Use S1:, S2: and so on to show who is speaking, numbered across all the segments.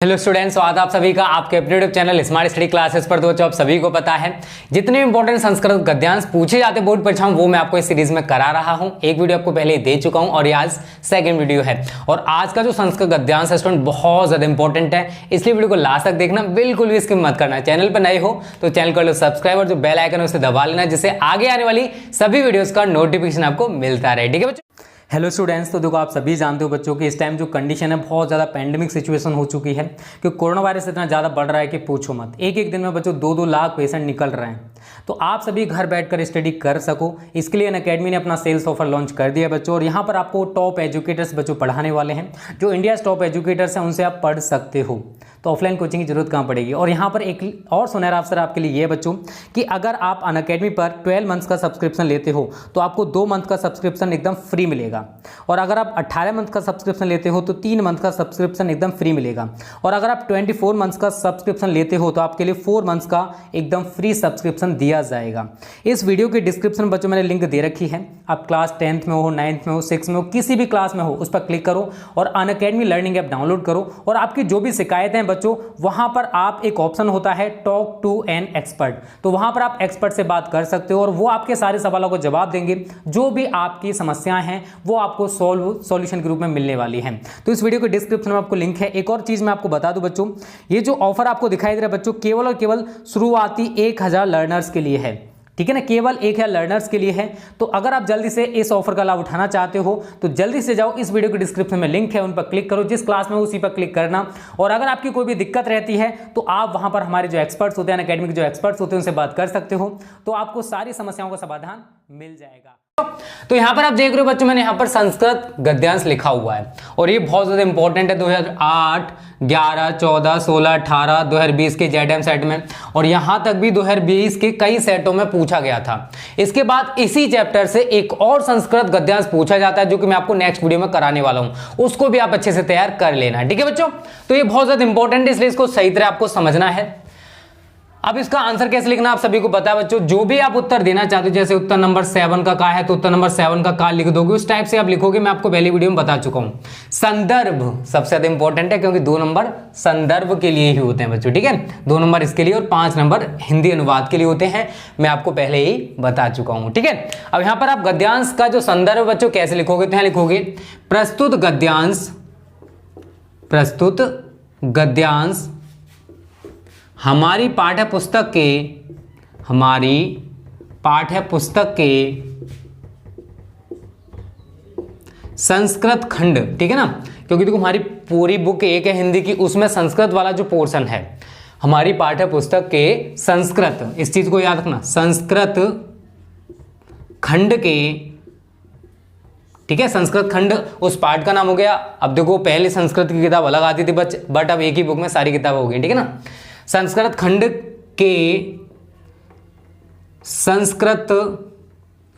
S1: Hello students, स्वागत आप सभी का आपके अपने YouTube channel smart study classes पर। तो आप सभी को पता है जितने इंपॉर्टेंट संस्कृत गद्यांश पूछे जाते बोर्ड परीक्षाओं वो मैं आपको इस सीरीज में करा रहा हूं। एक वीडियो आपको पहले दे चुका हूं और ये आज सेकंड वीडियो है। और आज का जो संस्कृत गद्यांश है स्टूडेंट बहुत ज्यादा इंपॉर्टेंट है, इसलिए वीडियो को लास्ट तक देखना, बिल्कुल भी स्किप मत करना। चैनल पर नए हो तो चैनल कर लो सब्सक्राइब और जो बेल आइकन है उसे दबा लेना, जिससे आगे आने वाली सभी वीडियोज का नोटिफिकेशन आपको मिलता रहे। ठीक है बच्चों। हेलो स्टूडेंट्स, तो देखो आप सभी जानते हो बच्चों कि इस टाइम जो कंडीशन है बहुत ज़्यादा पैंडेमिक सिचुएशन हो चुकी है कि कोरोना वायरस इतना ज़्यादा बढ़ रहा है कि पूछो मत। एक एक दिन में बच्चों 2-2 लाख पेशेंट निकल रहे हैं। तो आप सभी घर बैठकर स्टडी कर सको, इसके लिए अनअकैडमी ने अपना सेल्स ऑफर लॉन्च कर दिया बच्चों। और यहाँ पर आपको टॉप एजुकेटर्स बच्चों पढ़ाने वाले हैं, जो इंडिया टॉप एजुकेटर्स हैं उनसे आप पढ़ सकते हो। तो ऑफलाइन कोचिंग की जरूरत कहाँ पड़ेगी। और यहाँ पर एक और सुनहरा अवसर आपके लिए ये बच्चों कि अगर आप अनअकैडमी पर 12 मंथ्स का सब्सक्रिप्शन लेते हो तो आपको 2 मंथ का सब्सक्रिप्शन एकदम फ्री मिलेगा। और अगर आप 18 मंथ का सब्सक्रिप्शन लेते हो तो 3 मंथ का सब्सक्रिप्शन एकदम फ्री मिलेगा। और अगर आप 24 मंथ्स का सब्सक्रिप्शन लेते हो तो आपके लिए 4 मंथ्स का एकदम फ्री सब्सक्रिप्शन दिया जाएगा। इस वीडियो के डिस्क्रिप्शन बच्चों मैंने लिंक दे रखी है। आप क्लास 10th में हो, 9th में हो, 6th में हो, किसी भी क्लास में हो उस पर क्लिक करो और अनअकैडमी लर्निंग ऐप डाउनलोड करो। और आपकी जो भी शिकायतें बच्चों, वहां पर आप एक ऑप्शन होता है टॉक टू एन एक्सपर्ट, तो वहां पर आप एक्सपर्ट से बात कर सकते हो और वो आपके सारे सवालों को जवाब देंगे। जो भी आपकी समस्याएं हैं वो आपको सॉल्यूशन के रूप में मिलने वाली हैं। तो इस वीडियो के डिस्क्रिप्शन में आपको लिंक है। एक और चीज मैं आपको बता दूं बच्चों, ये जो ऑफर आपको दिखाई दे रहा है बच्चों केवल और केवल शुरुआती 1000 लर्नर्स के लिए है। ठीक है ना, केवल 1000 लर्नर्स के लिए है। तो अगर आप जल्दी से इस ऑफर का लाभ उठाना चाहते हो तो जल्दी से जाओ, इस वीडियो के डिस्क्रिप्शन में लिंक है, उन पर क्लिक करो, जिस क्लास में उसी पर क्लिक करना। और अगर आपकी कोई भी दिक्कत रहती है तो आप वहां पर हमारे जो एक्सपर्ट्स होते हैं, अनअकैडमी के जो एक्सपर्ट्स होते हैं उनसे बात कर सकते हो, तो आपको सारी समस्याओं का समाधान मिल जाएगा। तो यहां पर आप देख रहे हो बच्चों, मैंने यहां पर संस्कृत गद्यांश लिखा हुआ है और ये बहुत ज्यादा इंपॉर्टेंट है 2008, 11, 14, 16, 18, 2020 के जेडएम सेट में, और यहां तक भी 2020 के कई सेटों में पूछा गया था। इसके बाद इसी चैप्टर से एक और संस्कृत गद्यांश पूछा जाता है जो कि मैं आपको नेक्स्ट वीडियो में कराने वाला हूं, उसको भी आप अच्छे से तैयार कर लेना। ठीक है बच्चों, तो ये बहुत ज्यादा इंपॉर्टेंट है, इसलिए इसको सही तरह आपको समझना है। अब इसका आंसर कैसे लिखना आप सभी को पता है बच्चों। जो भी आप उत्तर देना चाहते हो, जैसे उत्तर नंबर 7 का है तो उत्तर नंबर 7 का लिख दोगे, उस टाइप से आप लिखोगे। मैं आपको पहली वीडियो में बता चुका हूं। संदर्भ सबसे ज्यादा इंपॉर्टेंट है क्योंकि 2 नंबर संदर्भ के लिए ही होते हैं बच्चों। ठीक है, 2 नंबर इसके लिए और 5 नंबर हिंदी अनुवाद के लिए होते हैं, मैं आपको पहले ही बता चुका हूं। ठीक है, अब यहां पर आप गद्यांश का जो संदर्भ बच्चों कैसे लिखोगे, तो यहां लिखोगे प्रस्तुत गद्यांश हमारी पाठ्य पुस्तक के संस्कृत खंड। ठीक है ना, क्योंकि देखो हमारी पूरी बुक एक है हिंदी की, उसमें संस्कृत वाला जो पोर्शन है हमारी पाठ्य पुस्तक के संस्कृत, इस चीज को याद रखना, संस्कृत खंड के, ठीक है, संस्कृत खंड उस पार्ट का नाम हो गया। अब देखो पहले संस्कृत की किताब अलग आती थी बट अब एक ही बुक में सारी किताब हो गई। ठीक है ना, संस्कृत खंड के संस्कृत,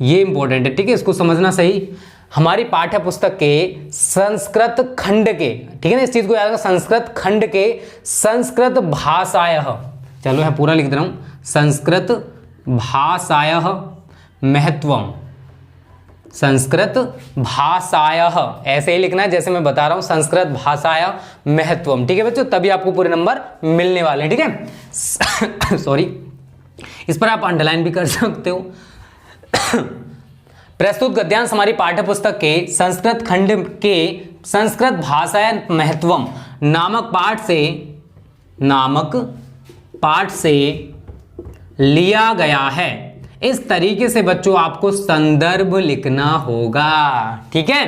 S1: ये इंपॉर्टेंट है। ठीक है, इसको समझना सही, हमारी पाठ्य पुस्तक के संस्कृत खंड के, ठीक है ना, इस चीज को याद रखना, संस्कृत खंड के संस्कृत भाषायः, चलो मैं पूरा लिख दे रहा हूं, संस्कृत भाषायः महत्वम, संस्कृत भाषायः ऐसे ही लिखना है जैसे मैं बता रहा हूं, संस्कृत भाषाया महत्वम। ठीक है बच्चों, तभी आपको पूरे नंबर मिलने वाले हैं। ठीक है सॉरी, इस पर आप अंडरलाइन भी कर सकते हो। प्रस्तुत गद्यांश हमारी पाठ्यपुस्तक के संस्कृत खंड के संस्कृत भाषाया महत्वम नामक पाठ से लिया गया है। इस तरीके से बच्चों आपको संदर्भ लिखना होगा। ठीक है,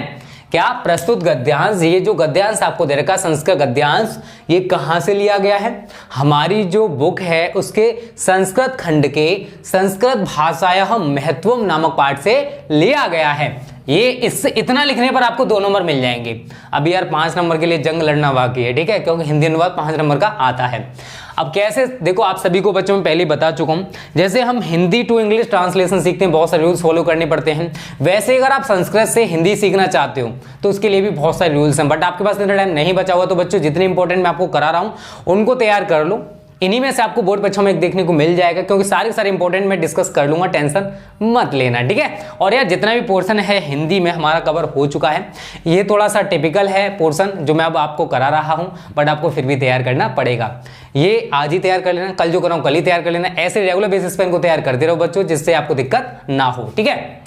S1: क्या प्रस्तुत गद्यांश, ये जो गद्यांश आपको दे रखा संस्कृत गद्यांश, ये कहां से लिया गया है, हमारी जो बुक है उसके संस्कृत खंड के संस्कृत भाषायः महत्वम नामक पाठ से लिया गया है। ये इससे इतना लिखने पर आपको 2 नंबर मिल जाएंगे। अभी यार 5 नंबर के लिए जंग लड़ना बाकी है। ठीक है, क्योंकि हिंदी अनुवाद 5 नंबर का आता है। अब कैसे, देखो आप सभी को बच्चों में पहले बता चुका हूं, जैसे हम हिंदी टू इंग्लिश ट्रांसलेशन सीखते हैं, बहुत सारे रूल्स फॉलो करने पड़ते हैं, वैसे अगर आप संस्कृत से हिंदी सीखना चाहते हो तो उसके लिए भी बहुत सारे रूल्स हैं। बट आपके पास इतना टाइम नहीं बचा हुआ तो बच्चों जितने इंपॉर्टेंट मैं आपको करा रहा हूं उनको तैयार कर लो। इन्हीं में से आपको बोर्ड परीक्षा में एक देखने को मिल जाएगा, क्योंकि सारे इंपॉर्टेंट मैं डिस्कस कर लूंगा, टेंशन मत लेना, ठीक है। और यार जितना भी पोर्शन है हिंदी में हमारा कवर हो चुका है। ये थोड़ा सा टिपिकल है पोर्शन जो मैं अब आपको करा रहा हूं, बट आपको फिर भी तैयार करना पड़ेगा। ये आज ही तैयार कर लेना, कल जो कराऊं कल ही तैयार कर लेना, ऐसे रेगुलर बेसिस पे इनको तैयार करते रहो बच्चों, जिससे आपको दिक्कत ना हो, ठीक है।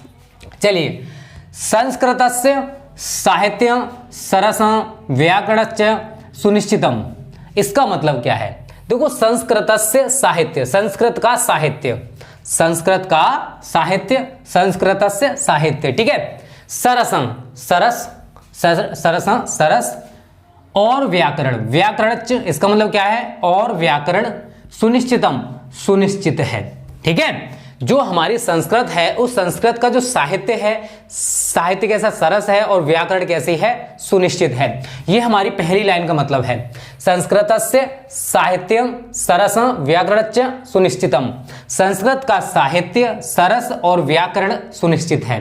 S1: चलिए, संस्कृतस्य साहित्यं सरसं व्याकरणश्च सुनिश्चितम, इसका मतलब क्या है? देखो, संस्कृतस्य साहित्य, संस्कृत का साहित्य, संस्कृत का साहित्य, संस्कृतस्य साहित्य, ठीक है। सरसं सरस, सरसं सरस, और व्याकरण, व्याकरणच, इसका मतलब क्या है? और व्याकरण, सुनिश्चितम, सुनिश्चित है, ठीक है। जो हमारी संस्कृत है उस संस्कृत का जो साहित्य है, साहित्य कैसा? सरस है, और व्याकरण कैसी है? सुनिश्चित है। ये हमारी पहली लाइन का मतलब है। संस्कृतस्य साहित्यं सरसं व्याकरणच सुनिश्चितम, संस्कृत का साहित्य सरस और व्याकरण सुनिश्चित है।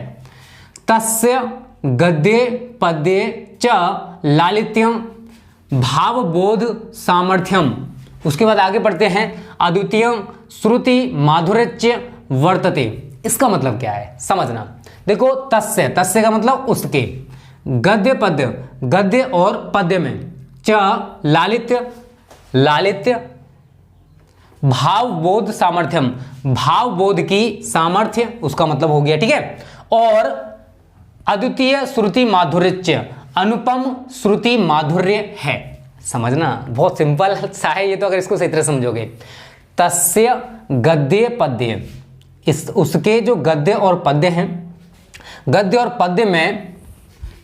S1: तस्य गद्ये पद्ये च लालित्यं भावबोध सामर्थ्यम, उसके बाद आगे पढ़ते हैं, अद्वितीय श्रुति माधुर्य वर्तते, इसका मतलब क्या है समझना। देखो, तस्य, तस्य का मतलब उसके, गद्य पद्य, गद्य और पद्य में, च लालित्य, लालित्य, भावबोध सामर्थ्यम, भावबोध की सामर्थ्य, उसका मतलब हो गया, ठीक है। और अद्वितीय श्रुति माधुर्य, अनुपम श्रुति माधुर्य है। समझना, बहुत सिंपल सा है ये तो, अगर इसको सही तरह समझोगे। तस्य गद्य पद्य, इस उसके जो गद्य और पद्य हैं, गद्य और पद्य में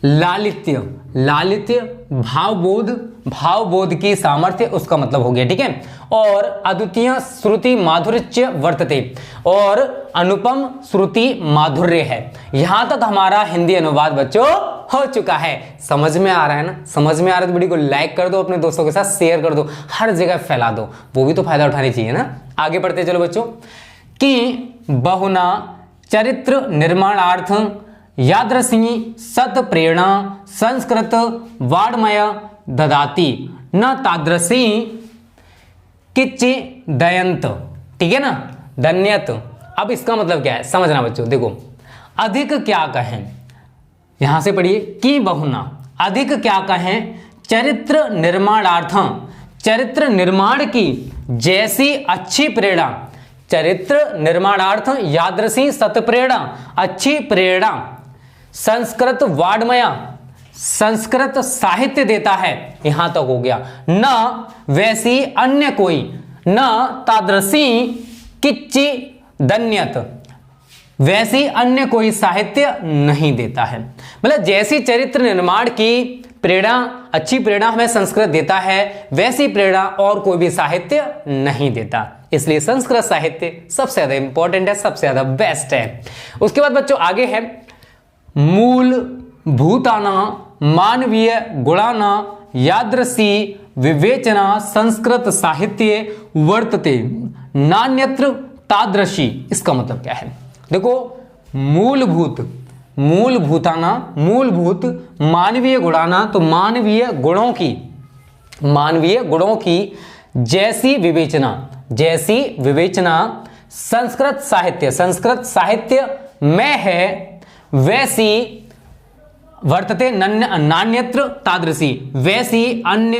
S1: लालित्य, लालित्य, भावबोध, भावबोध की सामर्थ्य, उसका मतलब हो गया, ठीक है। और अद्वितीय श्रुति माधुर्य वर्तते, और अनुपम श्रुति माधुर्य है। यहां तक हमारा हिंदी अनुवाद बच्चों हो चुका है। समझ में आ रहा है ना? समझ में आ रहा है तो वीडियो को लाइक कर दो, अपने दोस्तों के साथ शेयर कर दो, हर जगह फैला दो, वो भी तो फायदा उठानी चाहिए ना। आगे बढ़ते चलो बच्चों, कि बहुना चरित्र निर्माणार्थं यादृशी सत प्रेरणा संस्कृत वाड्मय ददाति न तादृशी किच्चि दयंत, ठीक है ना, दन्यत। अब इसका मतलब क्या है समझना बच्चों। देखो, अधिक क्या कहें, यहां से पढ़िए, कि बहुना, अधिक क्या कहें, चरित्र निर्माणार्थं, चरित्र निर्माण की जैसी अच्छी प्रेरणा, चरित्र निर्माणार्थं यादृशी सतप्रेरणा, अच्छी प्रेरणा, संस्कृत वाड्मया, संस्कृत साहित्य देता है, यहां तक हो गया। न वैसी अन्य कोई, न तादृशी किच्चि दन्यत, वैसी अन्य कोई साहित्य नहीं देता है। मतलब जैसी चरित्र निर्माण की प्रेरणा, अच्छी प्रेरणा हमें संस्कृत देता है, वैसी प्रेरणा और कोई भी साहित्य नहीं देता। इसलिए संस्कृत साहित्य सबसे ज्यादा इंपॉर्टेंट है, सबसे ज्यादा बेस्ट है। उसके बाद बच्चों आगे है, मूल भूताना मानवीय गुणाना यादृशी विवेचना संस्कृत साहित्य वर्तते नान्यत्र तादृशी, इसका मतलब क्या है? देखो, मूलभूत, मूलभूताना, मूलभूत, मानवीय गुणाना, तो मानवीय गुणों की, मानवीय गुणों की जैसी विवेचना, जैसी विवेचना संस्कृत साहित्य, संस्कृत साहित्य में है, वैसी वर्तते नान्यत्र तादृशी, वैसी अन्य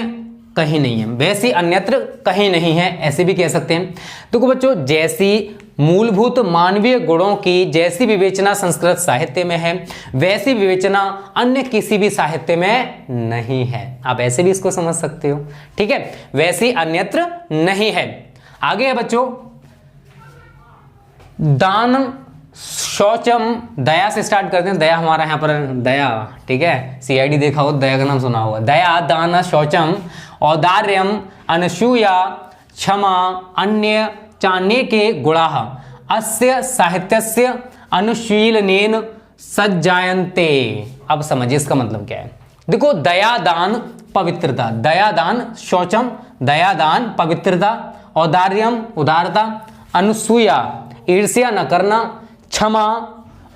S1: कहीं नहीं है, वैसी अन्यत्र कहीं नहीं है, ऐसे भी कह सकते हैं। तो बच्चों, जैसी मूलभूत मानवीय गुणों की जैसी विवेचना संस्कृत साहित्य में है, वैसी विवेचना अन्य किसी भी साहित्य में नहीं है। आप ऐसे भी इसको समझ सकते हो, ठीक है, वैसी अन्यत्र नहीं है। आगे है बच्चों, दान शौचम, दया से स्टार्ट करते हैं। दया हमारा यहाँ पर दया, ठीक है, सीआईडी देखा हो, दया का नाम सुना होगा। दया, दान, शौचम, औदार्यम, अनसूया, क्षमा, अन्य चाण्यके गुणाः अस्य साहित्यस्य अनुशीलनेन सज्जायन्ते। अब समझिए इसका मतलब क्या है। देखो, दया, दान, पवित्रता, दया, दान, शौचम, दया, दान, पवित्रता, औदार्यम, उदारता, अनुसूया, ईर्ष्या न करना, क्षमा,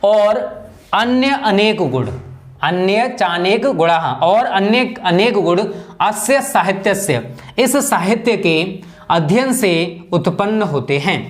S1: और अन्य अनेक गुण, अन्य चानेक गुणा, और अन्य अनेक गुण, अस्य साहित्यस्य, इस साहित्य के, अध्ययन से उत्पन्न होते हैं।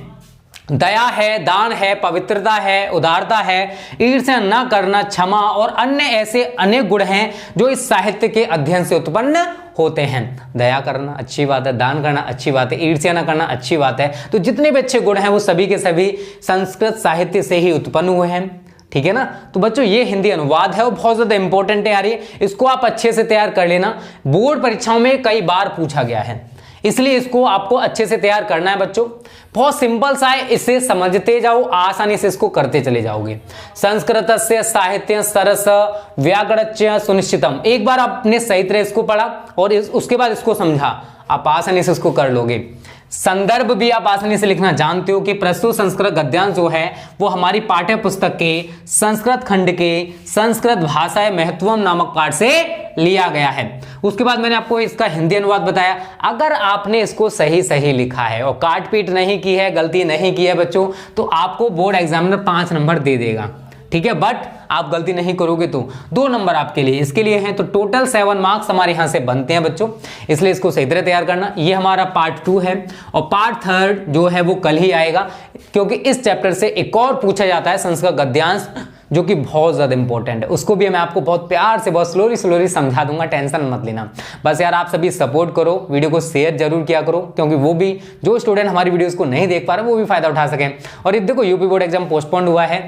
S1: दया है, दान है, पवित्रता है, उदारता है, ईर्ष्या न करना, क्षमा और अन्य ऐसे अनेक गुण हैं जो इस साहित्य के अध्ययन से उत्पन्न होते हैं। दया करना अच्छी बात है, दान करना अच्छी बात है, ईर्ष्या न करना अच्छी बात है। तो जितने भी अच्छे गुण हैं वो सभी के सभी संस्कृत साहित्य से ही उत्पन्न हुए हैं। ठीक है ना। तो बच्चों ये हिंदी अनुवाद है और बहुत ज्यादा इंपॉर्टेंट है यार, ये इसको आप अच्छे से तैयार कर लेना। बोर्ड परीक्षाओं में कई बार पूछा गया है, इसलिए इसको आपको अच्छे से तैयार करना है बच्चों। बहुत सिंपल सा है, इसे समझते जाओ, आसानी से इसको करते चले जाओगे। संस्कृतस्य साहित्य सरस व्याकरणच सुनिश्चितम, एक बार आपने सही तरह इसको पढ़ा और उसके बाद इसको समझा, आप आसानी से इसको कर लोगे। संदर्भ भी आप आसानी से लिखना जानते हो कि प्रस्तुत संस्कृत गद्यांश जो है वो हमारी पाठ्य पुस्तक के संस्कृत खंड के संस्कृत भाषाएं महत्वम नामक पाठ से लिया गया है। उसके बाद मैंने आपको इसका हिंदी अनुवाद बताया। अगर आपने इसको सही लिखा है और काट पीट नहीं की है, गलती नहीं की है बच्चों, तो आपको बोर्ड एग्जामिनर 5 नंबर दे देगा। ठीक है, बट आप गलती नहीं करोगे तो 2 नंबर आपके लिए इसके लिए हैं। तो टोटल 7 मार्क्स हमारे यहां से बनते हैं बच्चों, इसलिए इसको सही तरह तैयार करना। ये हमारा पार्ट 2 है और पार्ट 3 जो है वो कल ही आएगा, क्योंकि इस चैप्टर से एक और पूछा जाता है संस्कृत गद्यांश जो कि बहुत ज्यादा इंपॉर्टेंट है। उसको भी मैं आपको बहुत प्यार से बहुत स्लोली समझा दूंगा, टेंशन मत लेना। बस यार आप सभी सपोर्ट करो, वीडियो को शेयर जरूर किया करो, क्योंकि वो भी जो स्टूडेंट हमारी वीडियोस को नहीं देख पा रहे वो भी फायदा उठा सकें। और ये देखो यूपी बोर्ड एग्जाम पोस्टपोन्ड हुआ है,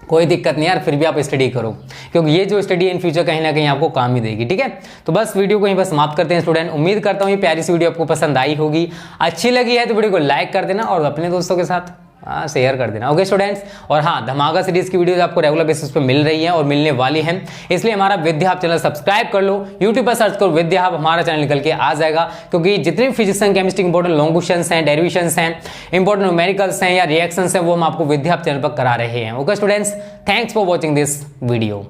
S1: कोई दिक्कत नहीं यार, फिर भी आप स्टडी करो, क्योंकि ये जो स्टडी इन फ्यूचर कहीं ना कहीं आपको काम ही देगी। ठीक है, तो बस वीडियो को यहीं पर समाप्त करते हैं स्टूडेंट। उम्मीद करता हूँ ये प्यारी सी वीडियो आपको पसंद आई होगी। अच्छी लगी है तो वीडियो को लाइक कर देना और अपने दोस्तों के साथ शेयर कर देना। ओके स्टूडेंट्स, और हाँ, धमाका सीरीज की वीडियोस आपको रेगुलर बेसिस पे मिल रही हैं और मिलने वाली हैं, इसलिए हमारा विद्या हब चैनल सब्सक्राइब कर लो। यूट्यूब पर सर्च करो विद्या हब, हमारा चैनल निकल के आ जाएगा, क्योंकि जितने भी physics and chemistry important long questions हैं, डेरिवेशंस हैं, इंपॉर्टेंट न्यूमेरिकल्स हैं या रिएक्शंस हैं, वो हम आपको विद्या हब चैनल पर करा रहे हैं। Okay students, thanks for watching this video.